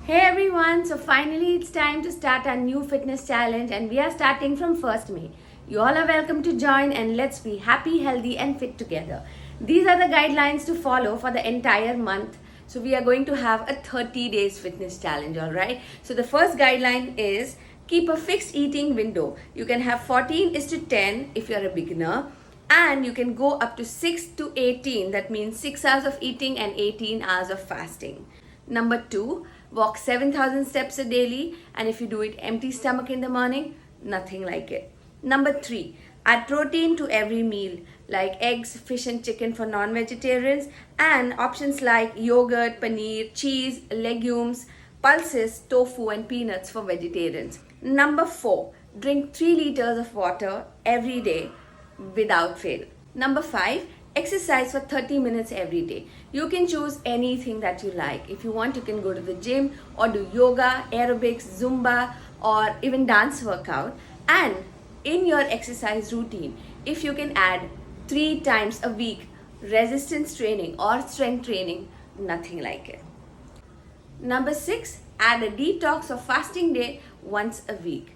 Hey everyone, so finally it's time to start our new fitness challenge and we are starting from 1st May. You all are welcome to join and let's be happy, healthy and fit together. These are the guidelines to follow for the entire month. So we are going to have a 30 days fitness challenge, alright? So the first guideline is keep a fixed eating window. You can have 14:10 if you're a beginner and you can go up to 6 to 18, that means 6 hours of eating and 18 hours of fasting. Number 2, walk 7,000 steps a daily, and if you do it empty stomach in the morning, nothing like it. Number 3, add protein to every meal like eggs, fish and chicken for non-vegetarians and options like yogurt, paneer, cheese, legumes, pulses, tofu and peanuts for vegetarians. Number 4, drink 3 liters of water every day without fail. Number 5, exercise for 30 minutes every day. You can choose anything that you like. If you want, you can go to the gym or do yoga, aerobics, Zumba, or even dance workout. And in your exercise routine, if you can add 3 times a week resistance training or strength training, nothing like it. Number 6, add a detox or fasting day once a week.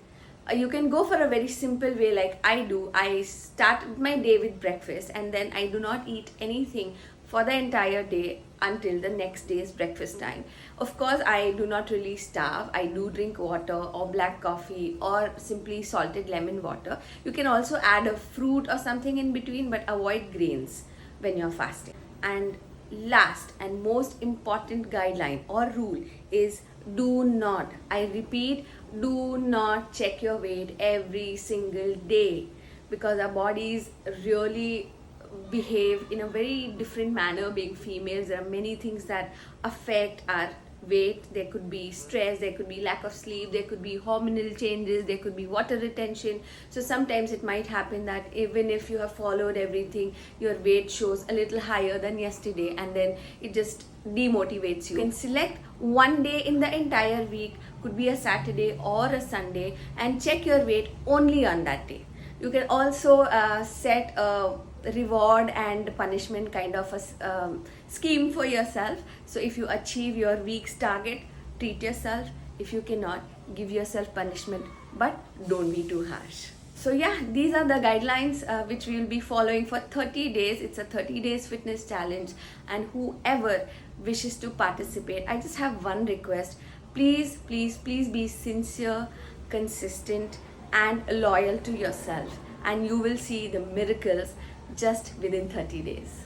You can go for a very simple way like I do. I start my day with breakfast and then I do not eat anything for the entire day until the next day's breakfast time. Of course, I do not really starve. I do drink water or black coffee or simply salted lemon water. You can also add a fruit or something in between, but avoid grains when you're fasting. And last and most important guideline or rule is do not, I repeat, do not check your weight every single day, because our bodies really behave in a very different manner being females. There are many things that affect our weight. There could be stress, there could be lack of sleep, there could be hormonal changes, there could be water retention. So sometimes it might happen that even if you have followed everything, your weight shows a little higher than yesterday and then it just demotivates you. You can select one day in the entire week, could be a Saturday or a Sunday, and check your weight only on that day. You can also set a reward and punishment kind of a scheme for yourself. So if you achieve your week's target, treat yourself. If you cannot, give yourself punishment, but don't be too harsh. So yeah, these are the guidelines which we will be following for 30 days. It's a 30 days fitness challenge, and whoever wishes to participate, I just have one request. Please be sincere, consistent and loyal to yourself, and you will see the miracles just within 30 days.